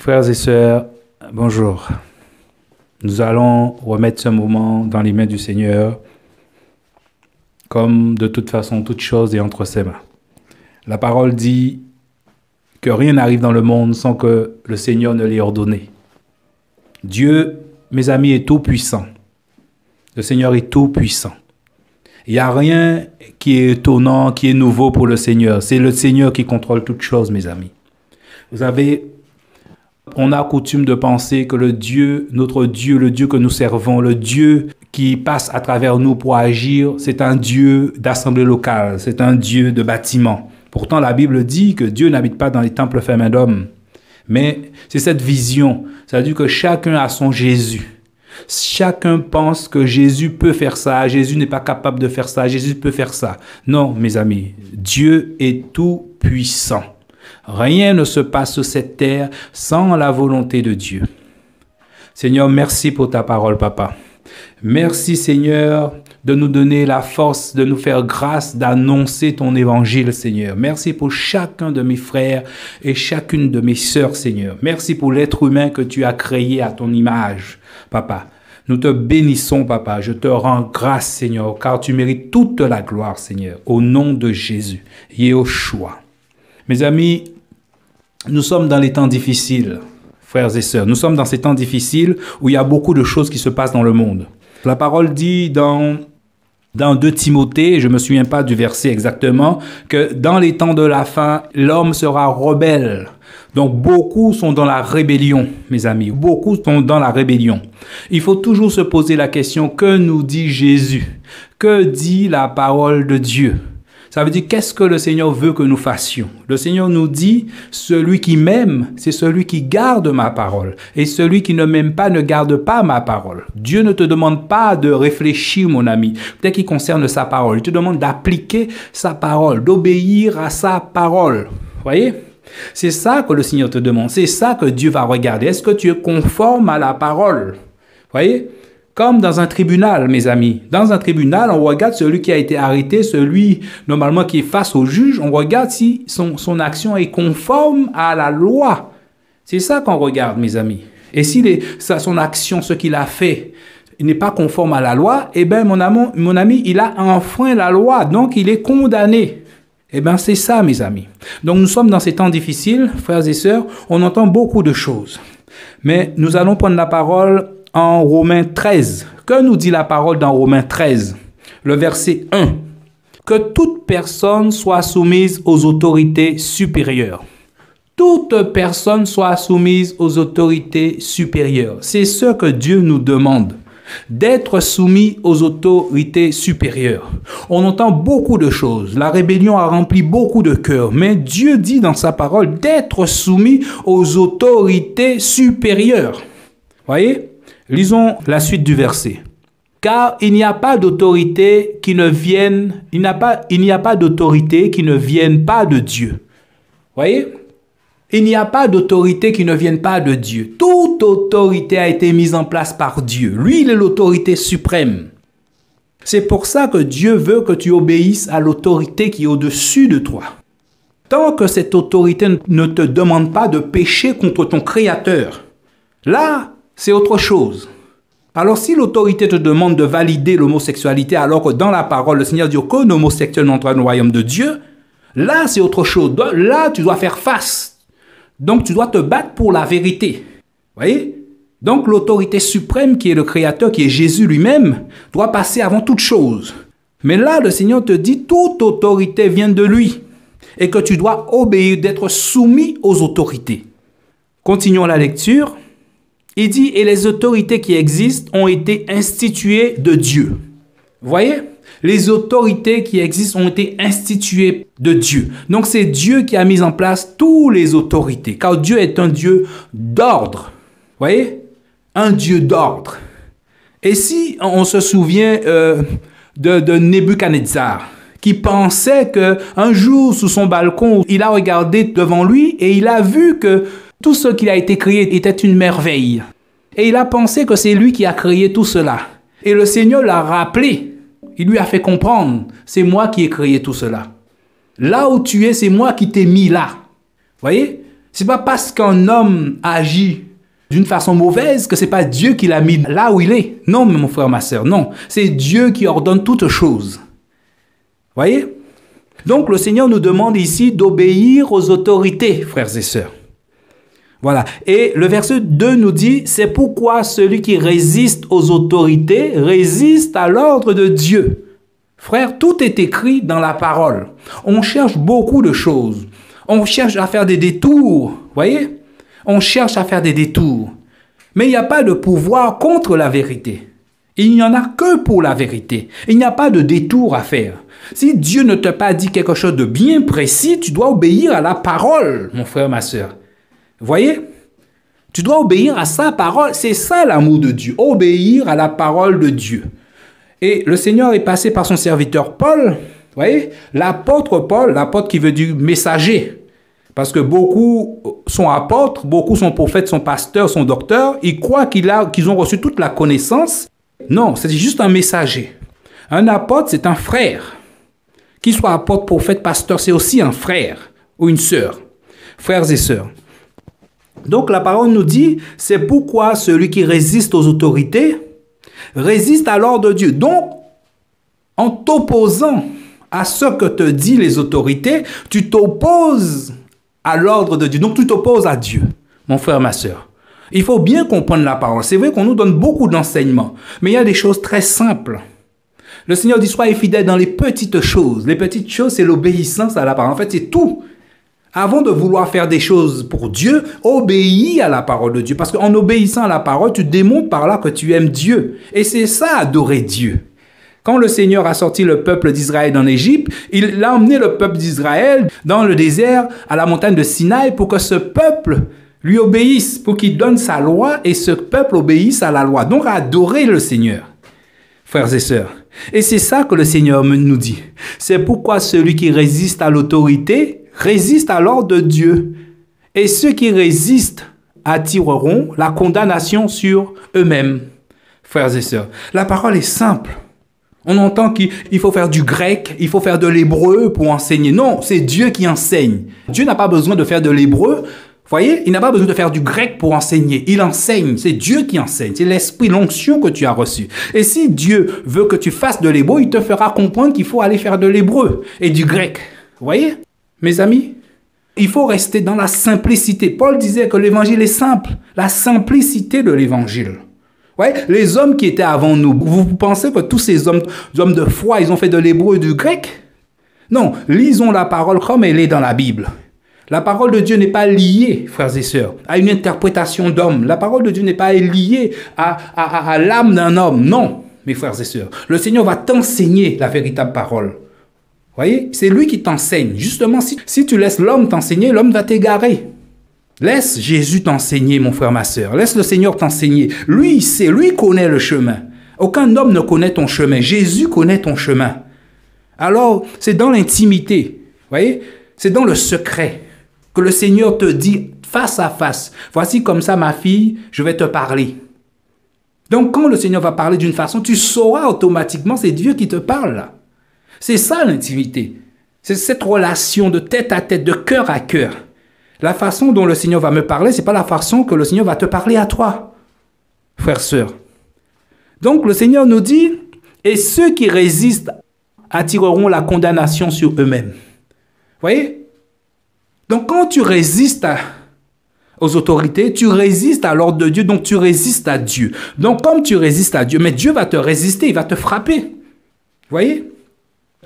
Frères et sœurs, bonjour. Nous allons remettre ce moment dans les mains du Seigneur, comme de toute façon, toute chose est entre ses mains. La parole dit que rien n'arrive dans le monde sans que le Seigneur ne l'ait ordonné. Dieu, mes amis, est tout puissant. Le Seigneur est tout puissant. Il n'y a rien qui est étonnant, qui est nouveau pour le Seigneur. C'est le Seigneur qui contrôle toutes choses, mes amis. Vous savez, on a coutume de penser que le Dieu, notre Dieu, le Dieu que nous servons, le Dieu qui passe à travers nous pour agir, c'est un Dieu d'assemblée locale, c'est un Dieu de bâtiment. Pourtant, la Bible dit que Dieu n'habite pas dans les temples faits main d'homme. Mais c'est cette vision, c'est-à-dire que chacun a son Jésus. Chacun pense que Jésus peut faire ça, Jésus n'est pas capable de faire ça, Jésus peut faire ça. Non, mes amis, Dieu est tout puissant. Rien ne se passe sur cette terre sans la volonté de Dieu. Seigneur, merci pour ta parole, Papa. Merci, Seigneur, de nous donner la force, de nous faire grâce d'annoncer ton évangile, Seigneur. Merci pour chacun de mes frères et chacune de mes sœurs, Seigneur. Merci pour l'être humain que tu as créé à ton image, Papa. Nous te bénissons, Papa. Je te rends grâce, Seigneur, car tu mérites toute la gloire, Seigneur, au nom de Jésus, Yeshua. Mes amis, nous sommes dans les temps difficiles, frères et sœurs. Nous sommes dans ces temps difficiles où il y a beaucoup de choses qui se passent dans le monde. La parole dit dans 2 Timothée, je ne me souviens pas du verset exactement, que dans les temps de la fin, l'homme sera rebelle. Donc beaucoup sont dans la rébellion, mes amis. Beaucoup sont dans la rébellion. Il faut toujours se poser la question, que nous dit Jésus? Que dit la parole de Dieu? Ça veut dire, qu'est-ce que le Seigneur veut que nous fassions? Le Seigneur nous dit, celui qui m'aime, c'est celui qui garde ma parole. Et celui qui ne m'aime pas ne garde pas ma parole. Dieu ne te demande pas de réfléchir, mon ami, peut-être qu'il concerne sa parole. Il te demande d'appliquer sa parole, d'obéir à sa parole. Voyez? C'est ça que le Seigneur te demande. C'est ça que Dieu va regarder. Est-ce que tu es conforme à la parole? Voyez? Comme dans un tribunal, mes amis. Dans un tribunal, on regarde celui qui a été arrêté, celui normalement qui est face au juge. On regarde si son action est conforme à la loi. C'est ça qu'on regarde, mes amis. Et si son action, ce qu'il a fait, n'est pas conforme à la loi, eh bien, mon ami, il a enfreint la loi. Donc, il est condamné. Eh bien, c'est ça, mes amis. Donc, nous sommes dans ces temps difficiles, frères et sœurs. On entend beaucoup de choses. Mais nous allons prendre la parole en Romains 13. Que nous dit la parole dans Romains 13? Le verset 1. Que toute personne soit soumise aux autorités supérieures. Toute personne soit soumise aux autorités supérieures. C'est ce que Dieu nous demande, d'être soumis aux autorités supérieures. On entend beaucoup de choses. La rébellion a rempli beaucoup de cœurs. Mais Dieu dit dans sa parole d'être soumis aux autorités supérieures. Voyez? Lisons la suite du verset. Car il n'y a pas d'autorité qui ne vienne, il n'y a pas d'autorité qui ne vienne pas de Dieu. Voyez? Il n'y a pas d'autorité qui ne vienne pas de Dieu. Toute autorité a été mise en place par Dieu. Lui, il est l'autorité suprême. C'est pour ça que Dieu veut que tu obéisses à l'autorité qui est au-dessus de toi. Tant que cette autorité ne te demande pas de pécher contre ton Créateur, là, c'est autre chose. Alors, si l'autorité te demande de valider l'homosexualité, alors que dans la parole, le Seigneur dit qu'aucun homosexuel n'entre dans le royaume de Dieu, là, c'est autre chose. Là, tu dois faire face. Donc, tu dois te battre pour la vérité. Voyez? Donc, l'autorité suprême qui est le Créateur, qui est Jésus lui-même, doit passer avant toute chose. Mais là, le Seigneur te dit, toute autorité vient de lui et que tu dois obéir, d'être soumis aux autorités. Continuons la lecture. Il dit, et les autorités qui existent ont été instituées de Dieu. Vous voyez? Les autorités qui existent ont été instituées de Dieu. Donc, c'est Dieu qui a mis en place toutes les autorités. Car Dieu est un Dieu d'ordre. Vous voyez? Un Dieu d'ordre. Et si on se souvient de Nebuchadnezzar, qui pensait qu'un jour, sous son balcon, il a regardé devant lui et il a vu que tout ce qui a été créé était une merveille. Et il a pensé que c'est lui qui a créé tout cela. Et le Seigneur l'a rappelé. Il lui a fait comprendre, c'est moi qui ai créé tout cela. Là où tu es, c'est moi qui t'ai mis là. Voyez? C'est pas parce qu'un homme agit d'une façon mauvaise que c'est pas Dieu qui l'a mis là où il est. Non, mon frère, ma sœur, non. C'est Dieu qui ordonne toutes choses. Voyez? Donc, le Seigneur nous demande ici d'obéir aux autorités, frères et sœurs. Voilà. Et le verset 2 nous dit, c'est pourquoi celui qui résiste aux autorités résiste à l'ordre de Dieu. Frère, tout est écrit dans la parole. On cherche beaucoup de choses. On cherche à faire des détours, voyez? On cherche à faire des détours. Mais il n'y a pas de pouvoir contre la vérité. Il n'y en a que pour la vérité. Il n'y a pas de détour à faire. Si Dieu ne t'a pas dit quelque chose de bien précis, tu dois obéir à la parole, mon frère, ma sœur. Voyez? Tu dois obéir à sa parole. C'est ça l'amour de Dieu. Obéir à la parole de Dieu. Et le Seigneur est passé par son serviteur Paul. Voyez, l'apôtre Paul, l'apôtre qui veut dire messager, parce que beaucoup sont apôtres, beaucoup sont prophètes, sont pasteurs, sont docteurs, ils croient qu'ils ont reçu toute la connaissance. Non, c'est juste un messager. Un apôtre, c'est un frère. Qu'il soit apôtre, prophète, pasteur, c'est aussi un frère ou une sœur. Frères et sœurs. Donc la parole nous dit, c'est pourquoi celui qui résiste aux autorités résiste à l'ordre de Dieu. Donc, en t'opposant à ce que te disent les autorités, tu t'opposes à l'ordre de Dieu. Donc, tu t'opposes à Dieu, mon frère, ma sœur. Il faut bien comprendre la parole. C'est vrai qu'on nous donne beaucoup d'enseignements, mais il y a des choses très simples. Le Seigneur dit, soyez fidèles dans les petites choses. Les petites choses, c'est l'obéissance à la parole. En fait, c'est tout. Avant de vouloir faire des choses pour Dieu, obéis à la parole de Dieu. Parce qu'en obéissant à la parole, tu démontres par là que tu aimes Dieu. Et c'est ça, adorer Dieu. Quand le Seigneur a sorti le peuple d'Israël en Égypte, il a emmené le peuple d'Israël dans le désert, à la montagne de Sinaï, pour que ce peuple lui obéisse, pour qu'il donne sa loi et ce peuple obéisse à la loi. Donc, adorer le Seigneur, frères et sœurs. Et c'est ça que le Seigneur nous dit. C'est pourquoi celui qui résiste à l'autorité résiste à l'ordre de Dieu. Et ceux qui résistent attireront la condamnation sur eux-mêmes, frères et sœurs. La parole est simple. On entend qu'il faut faire du grec, il faut faire de l'hébreu pour enseigner. Non, c'est Dieu qui enseigne. Dieu n'a pas besoin de faire de l'hébreu. Vous voyez, il n'a pas besoin de faire du grec pour enseigner. Il enseigne. C'est Dieu qui enseigne. C'est l'esprit, l'onction que tu as reçue. Et si Dieu veut que tu fasses de l'hébreu, il te fera comprendre qu'il faut aller faire de l'hébreu et du grec. Vous voyez, mes amis? Il faut rester dans la simplicité. Paul disait que l'évangile est simple. La simplicité de l'évangile. Ouais, les hommes qui étaient avant nous, vous pensez que tous ces hommes de foi, ils ont fait de l'hébreu et du grec? Non, lisons la parole comme elle est dans la Bible. La parole de Dieu n'est pas liée, frères et sœurs, à une interprétation d'homme. La parole de Dieu n'est pas liée à l'âme d'un homme. Non, mes frères et sœurs. Le Seigneur va t'enseigner la véritable parole. Voyez, c'est lui qui t'enseigne. Justement, si tu laisses l'homme t'enseigner, l'homme va t'égarer. Laisse Jésus t'enseigner, mon frère, ma sœur. Laisse le Seigneur t'enseigner. Lui, lui connaît le chemin. Aucun homme ne connaît ton chemin. Jésus connaît ton chemin. Alors, c'est dans l'intimité, voyez, c'est dans le secret que le Seigneur te dit face à face. Voici comme ça, ma fille, je vais te parler. Donc, quand le Seigneur va parler d'une façon, tu sauras automatiquement, c'est Dieu qui te parle là. C'est ça l'intimité. C'est cette relation de tête à tête, de cœur à cœur. La façon dont le Seigneur va me parler, ce n'est pas la façon que le Seigneur va te parler à toi, frère, sœur. Donc le Seigneur nous dit, et ceux qui résistent attireront la condamnation sur eux-mêmes. Vous voyez? Donc quand tu résistes aux autorités, tu résistes à l'ordre de Dieu, donc tu résistes à Dieu. Donc comme tu résistes à Dieu, mais Dieu va te résister, il va te frapper. Vous voyez?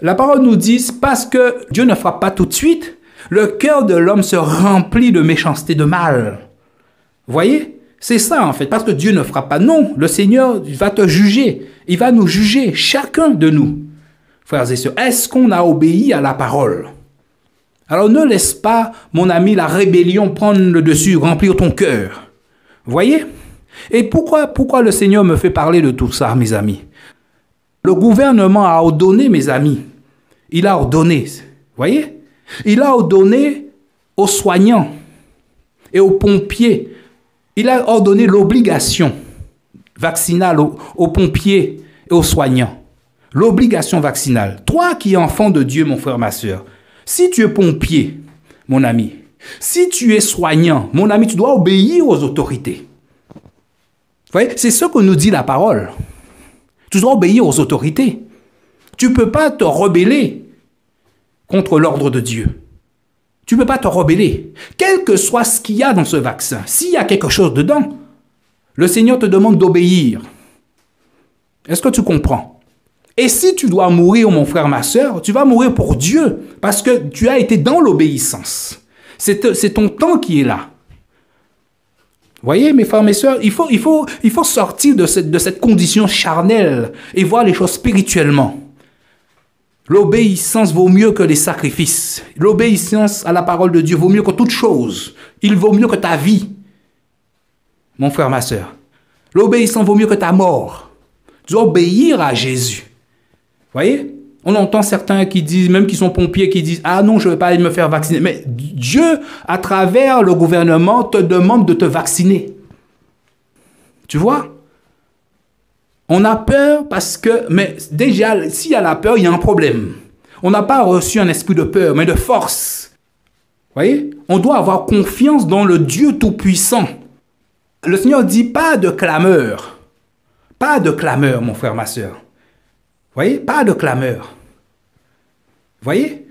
La parole nous dit, parce que Dieu ne frappe pas tout de suite, le cœur de l'homme se remplit de méchanceté, de mal. Vous voyez? C'est ça en fait, parce que Dieu ne frappe pas. Non, le Seigneur va te juger. Il va nous juger, chacun de nous. Frères et sœurs, est-ce qu'on a obéi à la parole? Alors ne laisse pas, mon ami, la rébellion prendre le dessus, remplir ton cœur. Vous voyez? Et pourquoi le Seigneur me fait parler de tout ça, mes amis? Le gouvernement a ordonné, mes amis. Il a ordonné. Vous voyez? Il a ordonné aux soignants et aux pompiers. Il a ordonné l'obligation vaccinale aux pompiers et aux soignants. L'obligation vaccinale. Toi qui es enfant de Dieu, mon frère, ma soeur, si tu es pompier, mon ami, Si tu es soignant, mon ami, tu dois obéir aux autorités. Vous voyez, c'est ce que nous dit la parole. Tu dois obéir aux autorités. Tu ne peux pas te rebeller contre l'ordre de Dieu. Tu ne peux pas te rebeller. Quel que soit ce qu'il y a dans ce vaccin, s'il y a quelque chose dedans, le Seigneur te demande d'obéir. Est-ce que tu comprends? Et si tu dois mourir, mon frère, ma soeur, tu vas mourir pour Dieu, parce que tu as été dans l'obéissance. C'est ton temps qui est là. Vous voyez, mes frères, mes sœurs, il faut sortir de cette condition charnelle et voir les choses spirituellement. L'obéissance vaut mieux que les sacrifices. L'obéissance à la parole de Dieu vaut mieux que toute chose. Il vaut mieux que ta vie, mon frère, ma sœur. L'obéissance vaut mieux que ta mort. Tu dois obéir à Jésus. Vous voyez? On entend certains qui disent, même qui sont pompiers, qui disent « Ah non, je ne vais pas aller me faire vacciner. » Mais Dieu, à travers le gouvernement, te demande de te vacciner. Tu vois? On a peur parce que... Mais déjà, s'il y a la peur, il y a un problème. On n'a pas reçu un esprit de peur, mais de force. Vous voyez? On doit avoir confiance dans le Dieu Tout-Puissant. Le Seigneur dit « Pas de clameur. » Pas de clameur, mon frère, ma soeur. Vous voyez? Pas de clameur. Vous voyez?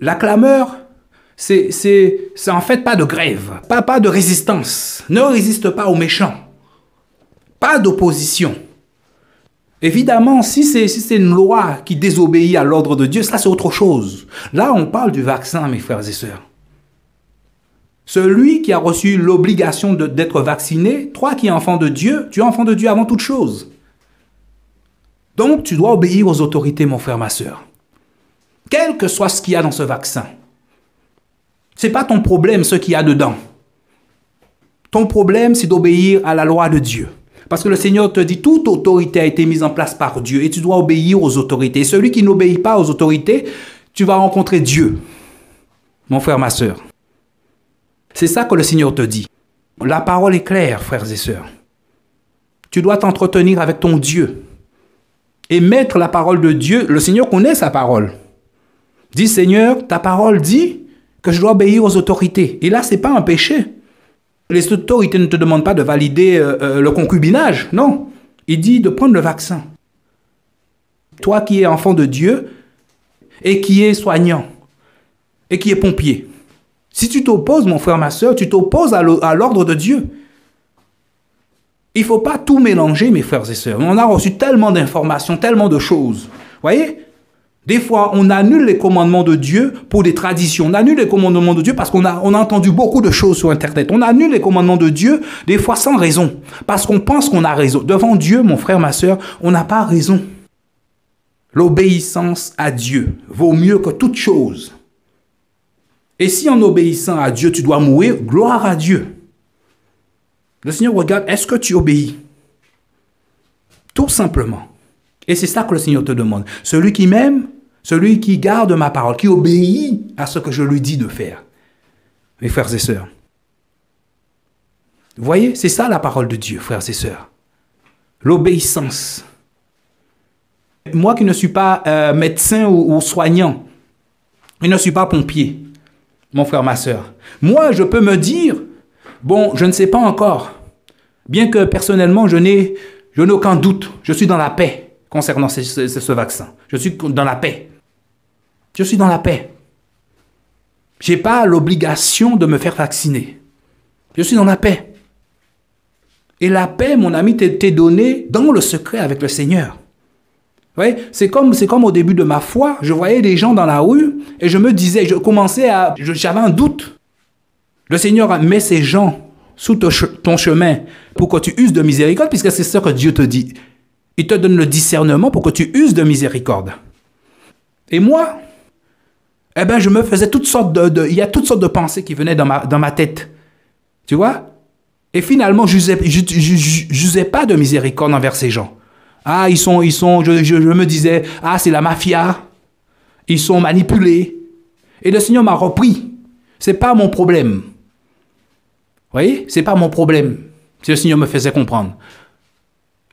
La clameur, c'est en fait pas de grève, pas de résistance. Ne résiste pas aux méchants. Pas d'opposition. Évidemment, si c'est une loi qui désobéit à l'ordre de Dieu, ça c'est autre chose. Là, on parle du vaccin, mes frères et sœurs. Celui qui a reçu l'obligation d'être vacciné, toi qui es enfant de Dieu, tu es enfant de Dieu avant toute chose. Donc, tu dois obéir aux autorités, mon frère, ma soeur. Quel que soit ce qu'il y a dans ce vaccin. Ce n'est pas ton problème, ce qu'il y a dedans. Ton problème, c'est d'obéir à la loi de Dieu. Parce que le Seigneur te dit, toute autorité a été mise en place par Dieu et tu dois obéir aux autorités. Et celui qui n'obéit pas aux autorités, tu vas rencontrer Dieu, mon frère, ma soeur. C'est ça que le Seigneur te dit. La parole est claire, frères et sœurs. Tu dois t'entretenir avec ton Dieu. Et mettre la parole de Dieu, le Seigneur connaît sa parole. Dis, Seigneur, ta parole dit que je dois obéir aux autorités. Et là, ce n'est pas un péché. Les autorités ne te demandent pas de valider le concubinage, non. Il dit de prendre le vaccin. Toi qui es enfant de Dieu et qui es soignant et qui es pompier, si tu t'opposes, mon frère, ma soeur, tu t'opposes à l'ordre de Dieu. Il ne faut pas tout mélanger, mes frères et sœurs. On a reçu tellement d'informations, tellement de choses. Vous voyez? Des fois, on annule les commandements de Dieu pour des traditions. On annule les commandements de Dieu parce qu'on a entendu beaucoup de choses sur Internet. On annule les commandements de Dieu, des fois sans raison. Parce qu'on pense qu'on a raison. Devant Dieu, mon frère, ma sœur, on n'a pas raison. L'obéissance à Dieu vaut mieux que toute chose. Et si en obéissant à Dieu, tu dois mourir, gloire à Dieu. Le Seigneur regarde, est-ce que tu obéis? Tout simplement. Et c'est ça que le Seigneur te demande. Celui qui m'aime, celui qui garde ma parole, qui obéit à ce que je lui dis de faire. Mes frères et sœurs. Vous voyez, c'est ça la parole de Dieu, frères et sœurs. L'obéissance. Moi qui ne suis pas médecin ou soignant, je ne suis pas pompier, mon frère, ma sœur. Moi, je peux me dire, bon, je ne sais pas encore. Bien que personnellement, je n'ai aucun doute. Je suis dans la paix concernant ce vaccin. Je suis dans la paix. Je suis dans la paix. Je n'ai pas l'obligation de me faire vacciner. Je suis dans la paix. Et la paix, mon ami, t'est donnée dans le secret avec le Seigneur. Vous voyez, c'est comme au début de ma foi, je voyais des gens dans la rue et je me disais, j'avais un doute. Le Seigneur met ces gens sous ton chemin pour que tu uses de miséricorde, puisque c'est ce que Dieu te dit. Il te donne le discernement pour que tu uses de miséricorde. Et moi, eh ben, je me faisais toutes sortes il y a toutes sortes de pensées qui venaient dans ma tête. Tu vois? Et finalement, je n'usais pas de miséricorde envers ces gens. Ah, je me disais, ah, c'est la mafia. Ils sont manipulés. Et le Seigneur m'a repris. C'est pas mon problème. Vous voyez? C'est pas mon problème. Si le Seigneur me faisait comprendre.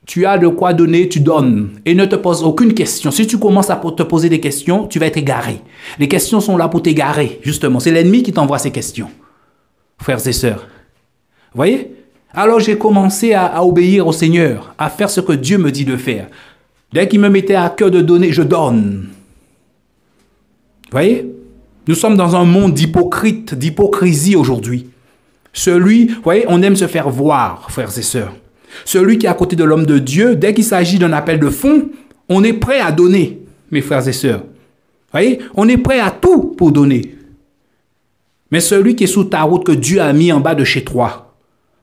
Tu as de quoi donner, tu donnes. Et ne te pose aucune question. Si tu commences à te poser des questions, tu vas être égaré. Les questions sont là pour t'égarer, justement. C'est l'ennemi qui t'envoie ces questions, frères et sœurs. Vous voyez? Alors j'ai commencé à obéir au Seigneur, à faire ce que Dieu me dit de faire. Dès qu'il me mettait à cœur de donner, je donne. Vous voyez? Nous sommes dans un monde d'hypocrite, d'hypocrisie aujourd'hui. Vous voyez, on aime se faire voir, frères et sœurs. Celui qui est à côté de l'homme de Dieu, dès qu'il s'agit d'un appel de fonds, on est prêt à donner, mes frères et sœurs. Vous voyez, on est prêt à tout pour donner. Mais celui qui est sous ta route que Dieu a mis en bas de chez toi,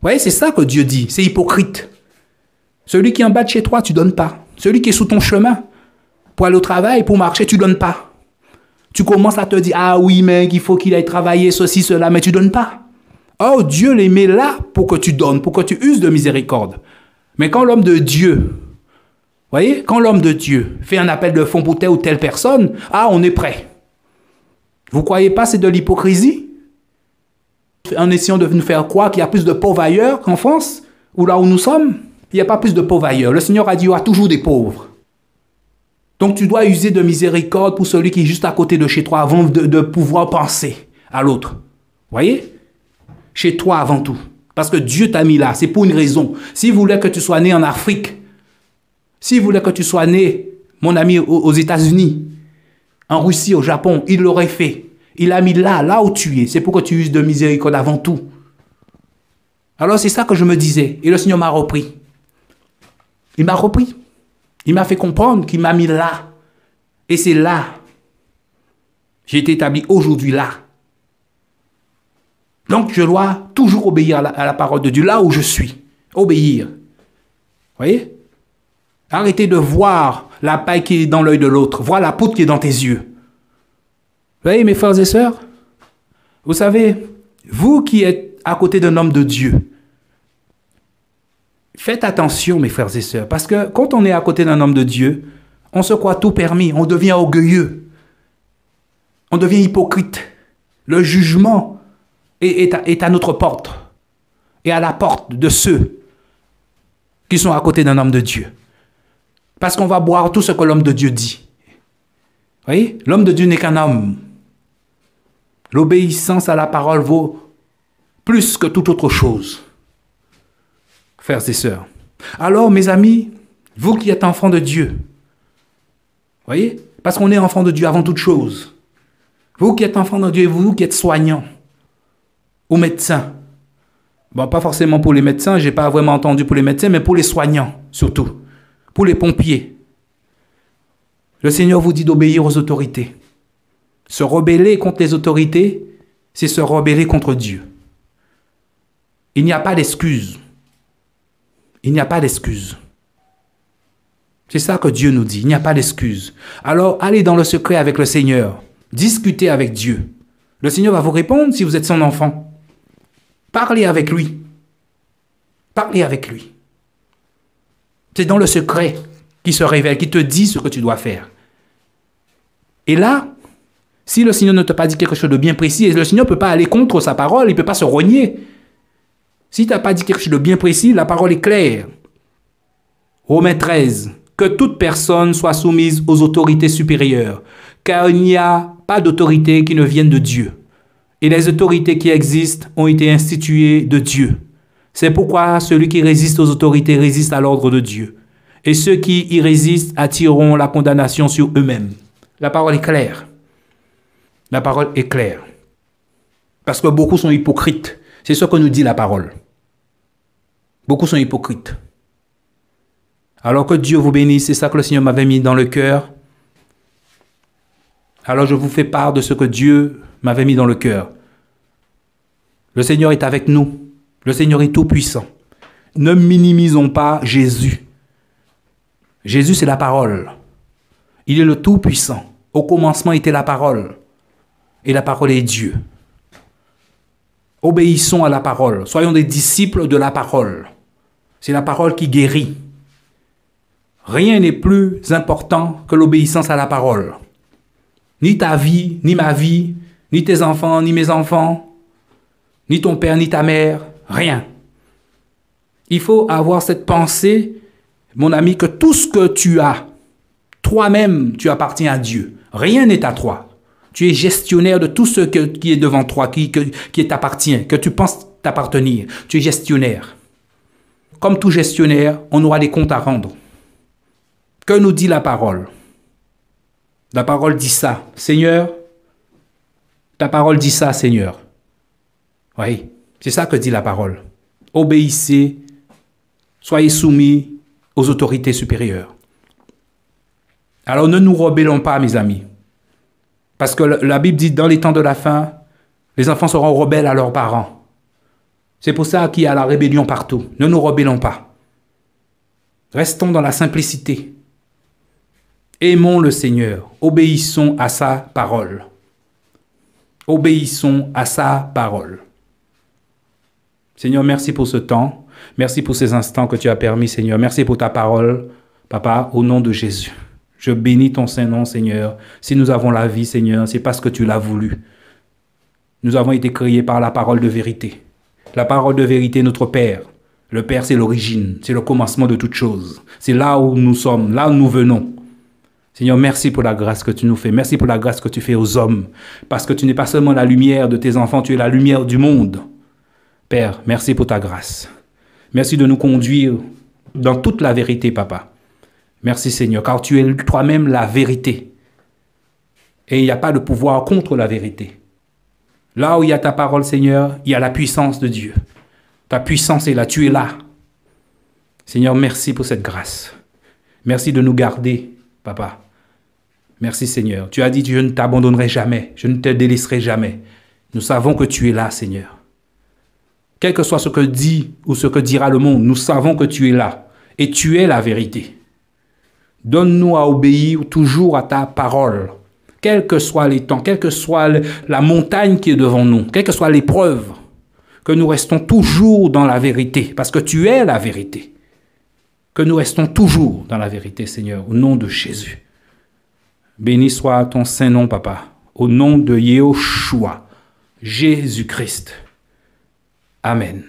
vous voyez, c'est ça que Dieu dit, c'est hypocrite. Celui qui est en bas de chez toi, tu ne donnes pas. Celui qui est sous ton chemin, pour aller au travail, pour marcher, tu ne donnes pas. Tu commences à te dire, ah oui, mais il faut qu'il aille travailler, ceci, cela, mais tu ne donnes pas. Oh, Dieu les met là pour que tu donnes, pour que tu uses de miséricorde. Mais quand l'homme de Dieu, voyez, quand l'homme de Dieu fait un appel de fonds pour telle ou telle personne, ah, on est prêt. Vous croyez pas c'est de l'hypocrisie? En essayant de nous faire croire qu'il y a plus de pauvres ailleurs qu'en France, ou là où nous sommes, il n'y a pas plus de pauvres ailleurs. Le Seigneur a dit, il y aura toujours des pauvres. Donc tu dois user de miséricorde pour celui qui est juste à côté de chez toi avant de pouvoir penser à l'autre. Voyez? Chez toi avant tout. Parce que Dieu t'a mis là. C'est pour une raison. S'il voulait que tu sois né en Afrique, s'il voulait que tu sois né, mon ami, aux États-Unis, en Russie, au Japon, il l'aurait fait. Il l'a mis là où tu es. C'est pour que tu uses de miséricorde avant tout. Alors c'est ça que je me disais. Et le Seigneur m'a repris. Il m'a repris. Il m'a fait comprendre qu'il m'a mis là. Et c'est là. J'ai été établi aujourd'hui là. Donc, je dois toujours obéir à la parole de Dieu, là où je suis. Obéir. Vous voyez? Arrêtez de voir la paille qui est dans l'œil de l'autre. Voir la poudre qui est dans tes yeux. Vous voyez, mes frères et sœurs? Vous savez, vous qui êtes à côté d'un homme de Dieu, faites attention, mes frères et sœurs, parce que quand on est à côté d'un homme de Dieu, on se croit tout permis, on devient orgueilleux, on devient hypocrite. Le jugement est à notre porte et à la porte de ceux qui sont à côté d'un homme de Dieu. Parce qu'on va boire tout ce que l'homme de Dieu dit. Vous voyez? L'homme de Dieu n'est qu'un homme. L'obéissance à la parole vaut plus que toute autre chose. Frères et sœurs. Alors, mes amis, vous qui êtes enfants de Dieu, voyez, parce qu'on est enfants de Dieu avant toute chose. Vous qui êtes enfants de Dieu, vous qui êtes soignants, ou médecins. Bon, pas forcément pour les médecins, je n'ai pas vraiment entendu pour les médecins, mais pour les soignants, surtout. Pour les pompiers. Le Seigneur vous dit d'obéir aux autorités. Se rebeller contre les autorités, c'est se rebeller contre Dieu. Il n'y a pas d'excuse. Il n'y a pas d'excuse. C'est ça que Dieu nous dit. Il n'y a pas d'excuse. Alors, allez dans le secret avec le Seigneur. Discutez avec Dieu. Le Seigneur va vous répondre si vous êtes son enfant. Parlez avec lui. Parlez avec lui. C'est dans le secret qu'il se révèle, qu'il te dit ce que tu dois faire. Et là, si le Seigneur ne t'a pas dit quelque chose de bien précis, et le Seigneur ne peut pas aller contre sa parole, il ne peut pas se rogner. Si tu n'as pas dit quelque chose de bien précis, la parole est claire. Romains 13. Que toute personne soit soumise aux autorités supérieures, car il n'y a pas d'autorité qui ne vienne de Dieu. Et les autorités qui existent ont été instituées de Dieu. C'est pourquoi celui qui résiste aux autorités résiste à l'ordre de Dieu. Et ceux qui y résistent attireront la condamnation sur eux-mêmes. La parole est claire. La parole est claire. Parce que beaucoup sont hypocrites. C'est ce que nous dit la parole. Beaucoup sont hypocrites. Alors que Dieu vous bénisse, c'est ça que le Seigneur m'avait mis dans le cœur. Alors je vous fais part de ce que Dieu m'avait mis dans le cœur. Le Seigneur est avec nous. Le Seigneur est tout puissant. Ne minimisons pas Jésus. Jésus, c'est la parole. Il est le tout puissant. Au commencement était la parole. Et la parole est Dieu. Obéissons à la parole. Soyons des disciples de la parole. C'est la parole qui guérit. Rien n'est plus important que l'obéissance à la parole. Ni ta vie, ni ma vie, ni tes enfants, ni mes enfants, ni ton père, ni ta mère, rien. Il faut avoir cette pensée mon ami, que tout ce que tu as, toi-même, tu appartiens à Dieu. Rien n'est à toi. Tu es gestionnaire de tout ce qui est devant toi, qui t'appartient, que tu penses t'appartenir. Tu es gestionnaire. Comme tout gestionnaire, on aura des comptes à rendre. Que nous dit la parole? La parole dit ça. Seigneur, ta parole dit ça, Seigneur. Oui, c'est ça que dit la parole. Obéissez, soyez soumis aux autorités supérieures. Alors ne nous rebellons pas, mes amis. Parce que la Bible dit, dans les temps de la fin, les enfants seront rebelles à leurs parents. C'est pour ça qu'il y a la rébellion partout. Ne nous rebellons pas. Restons dans la simplicité. Aimons le Seigneur. Obéissons à sa parole. Obéissons à sa parole. Seigneur, merci pour ce temps. Merci pour ces instants que tu as permis, Seigneur. Merci pour ta parole, Papa, au nom de Jésus. Je bénis ton Saint-Nom, Seigneur. Si nous avons la vie, Seigneur, c'est parce que tu l'as voulu. Nous avons été créés par la parole de vérité. La parole de vérité, notre Père. Le Père, c'est l'origine, c'est le commencement de toutes choses. C'est là où nous sommes, là où nous venons. Seigneur, merci pour la grâce que tu nous fais. Merci pour la grâce que tu fais aux hommes. Parce que tu n'es pas seulement la lumière de tes enfants, tu es la lumière du monde. Père, merci pour ta grâce. Merci de nous conduire dans toute la vérité, Papa. Merci Seigneur, car tu es toi-même la vérité. Et il n'y a pas de pouvoir contre la vérité. Là où il y a ta parole, Seigneur, il y a la puissance de Dieu. Ta puissance est là, tu es là. Seigneur, merci pour cette grâce. Merci de nous garder, Papa. Merci Seigneur. Tu as dit, je ne t'abandonnerai jamais, je ne te délaisserai jamais. Nous savons que tu es là, Seigneur. Quel que soit ce que dit ou ce que dira le monde, nous savons que tu es là. Et tu es la vérité. Donne-nous à obéir toujours à ta parole. Quels que soient les temps, quelle que soit la montagne qui est devant nous, quelle que soit l'épreuve, que nous restons toujours dans la vérité, parce que tu es la vérité. Que nous restons toujours dans la vérité, Seigneur, au nom de Jésus. Béni soit ton saint nom, Papa, au nom de Yahushua, Jésus-Christ. Amen.